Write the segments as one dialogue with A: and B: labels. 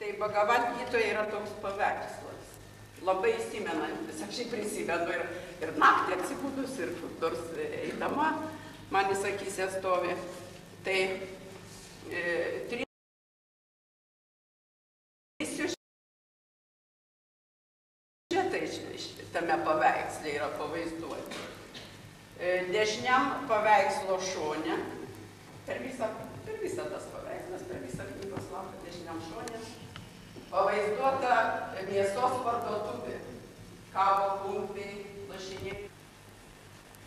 A: Tai Bhagavad Gitoje yra toks paveikslas, labai įsimenantis, aš jį prisimenu ir naktį atsibudus, ir kur nors eidama, man jis akyse stovi. Tai 3 siužetai tame paveiksle yra pavaizduoti. Dešiniam paveikslo šone, per visą tas paveikslas, per visą knygos lapą dešiniam šone, pavaizduota mėsos parduotuvė, kavo kumpiai, lašiniai.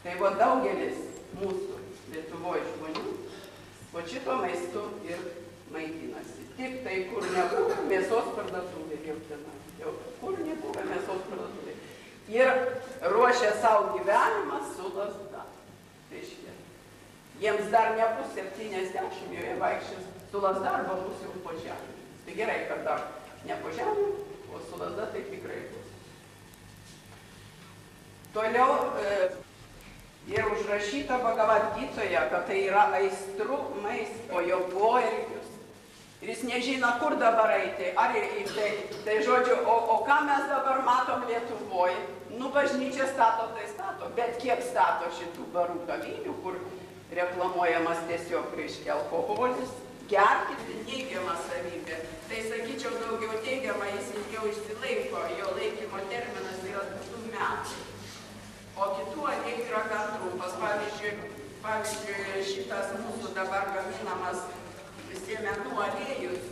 A: Tai buvo daugelis mūsų Lietuvoje žmonių, o šito maistu ir maitinasi. Tik tai, kur nebuvo mėsos parduotuvė, jau kur nebuvo mėsos parduotuvė. Ir ruošia savo gyvenimą su lazda. Jiems dar nebus 70, joje vaikščias su lazda arba bus jau po žemę. Tai gerai, kad dar ne po žemę, o su lazda tai tikrai bus. Toliau yra užrašyta Bhagavad Gitoje, kad tai yra aistrų maisto, jo poelgius. Ir jis nežino, kur dabar eiti. Tai žodžiu, o ką mes dabar matom Lietuvoje? Nu, bažnyčia stato, tai stato, bet kiek stato šitų barų kavinių, kur reklamuojamas tiesiog, reiškia, alkoholis, gerkit, neigiama savybė. Tai sakyčiau, daugiau teigiama, jis ilgiau išsilaiko, jo laikymo terminas yra 2 metai. O kitų aliejų yra gan trumpas. Pavyzdžiui, šitas mūsų dabar gaminamas sėmenų aliejus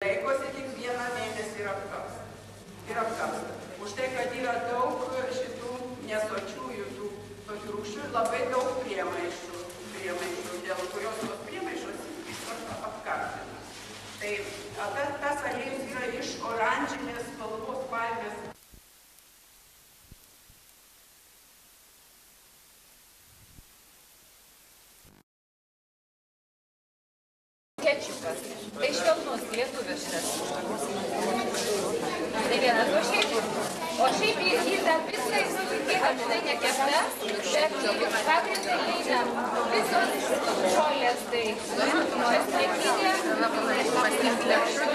A: laikosi tik 1 mėnesį ir apkasta. Už tai, kad yra daug šitų nesočiųjų, tų tokių rūgščių ir labai daug priemaišų, dėl kurios tos priemaišos apkartina. Tai tas aliejus yra iš oranžinės spalvos palmės.
B: Kečiupas. Tai švelnus lietuviškas. Tai vienas o šiaip jį dar viską įsitikėminai nekepta, bet pagrindai eina visos žolės, tai pasiekinė, paslėpšta.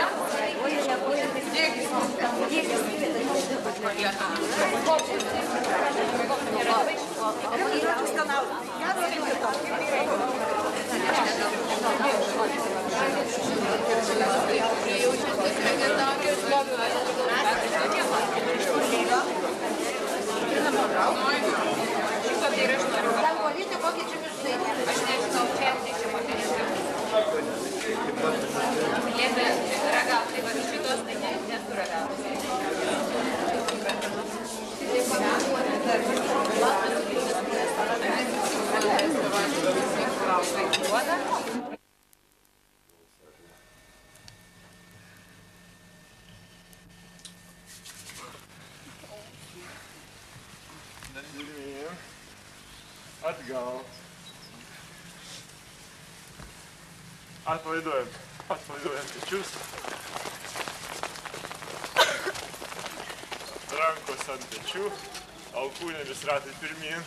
C: Atgal. Atpalaiduojam pečius. Rankos ant pečių, alkūnėmis ratai pirmyn.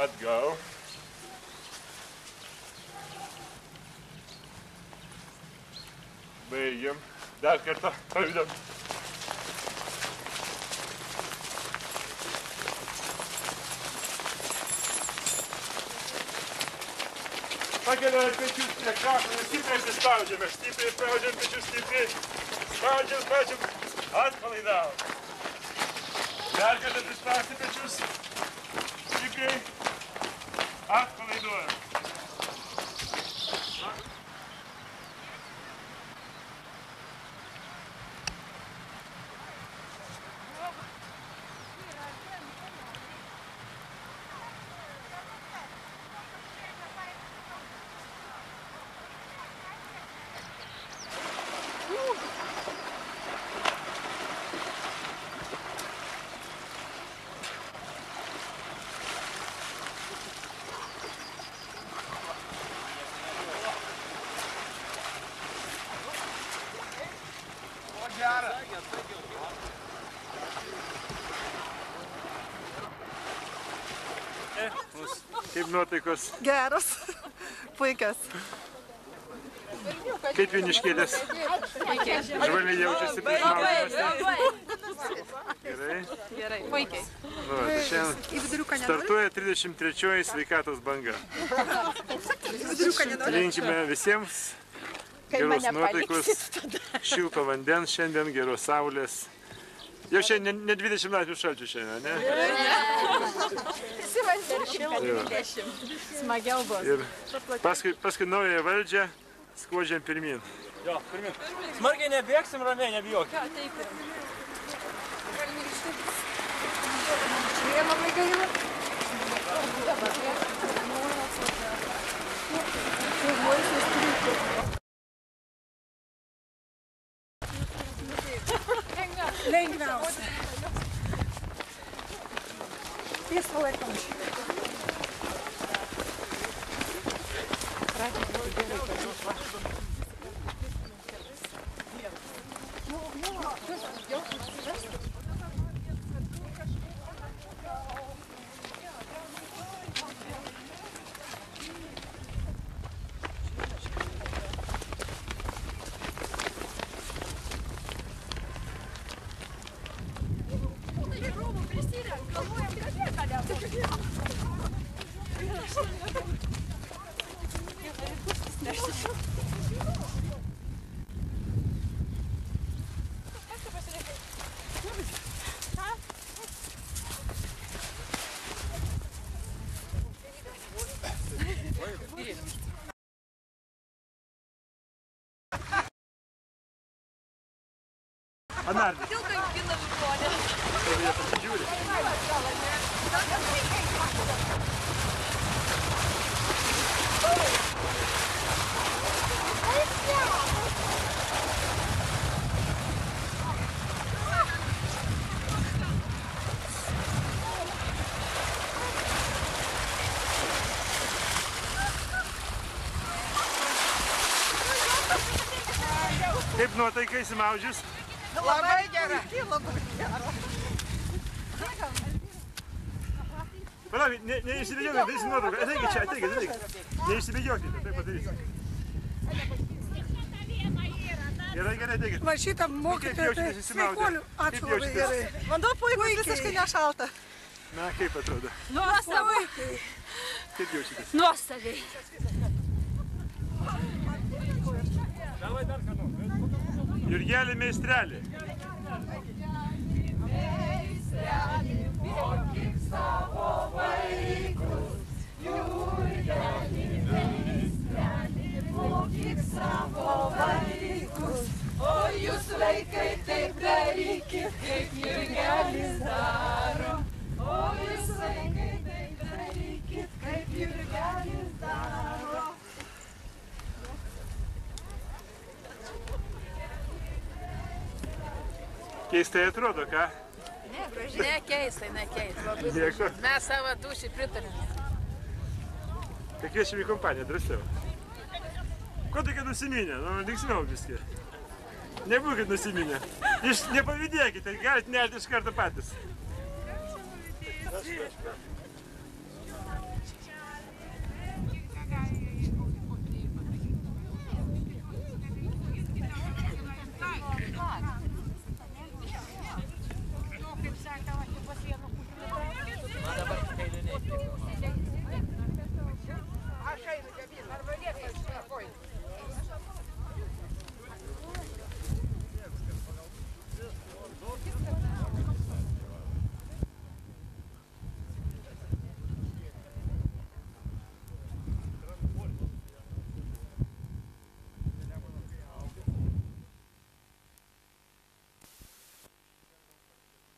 C: Atgal. Baigiam. Dar kartą pajudam. Pakeliam pečius prie kaklo, stipriai prispaudžiame, stipriai spaudžiam pečius, stipriai. Spaudžiam, atpalaidavom. Dar kartą prispausti pečius, stipriai, atpalaiduojam. Kaip nuotaikos?
D: Geras. Puikios.
C: Kaip Joniškėlės? Žvaliai jaučiasi prieš maudymuose? Gerai?
D: Gerai, puikiai.
C: Nu, tai šiandien startuoja 33-oji sveikatos banga. Linkime visiems geros nuotaikos, šilto vandens šiandien, geros saulės. Jau šiandien ne 20 laipsnių šalčių šiandien, ne?
D: Smagiau bus.
C: Ir paskui naująją valdžią skuodžiam pirmin.
E: Jo, pirmin. Smarkiai nebėgsim, ramiai, nebijokit.
D: Lengviausia. Jis palaikom.
C: Anardi. Jie pasižiūri. Kaip nuotaika įsimaudžius?
D: Labai gera. Labai gera.
C: Palauk, neišsibėgiokit, darysim nuotrauką. Ateikit čia, ateikit. Neišsibėgiokit, tai padarysim. Gerai, ateikit.
D: Va šitą mokytoją, tai sveikuolių. Ačiū labai gerai. Vanduo puikus, visiškai nešalta.
C: Na, kaip atrodo?
B: Nuostabiai.
C: Kaip jaučiatės?
B: Nuostabiai.
C: Jurgelį meistrelį.
F: Meistrelį, mokyk savo vaikus. Jurgelį, meistrelį, mokyk savo vaikus. O jūs vaikai taip darykit, kaip Jurgelis daro. O jūs vaikai taip darykit, kaip Jurgelis daro.
C: Keistai atrodo, ką?
B: Ne keistai, ne keistai.
C: Nieko.
B: Mes savo dūšį pritarėme.
C: Tai kviečiam į kompaniją, drąsiau. Ko tokia nusiminę? Nu, linksmiau viski. Nebūkit nusiminę. Nepavydėkite, galite nerti iš karto patys.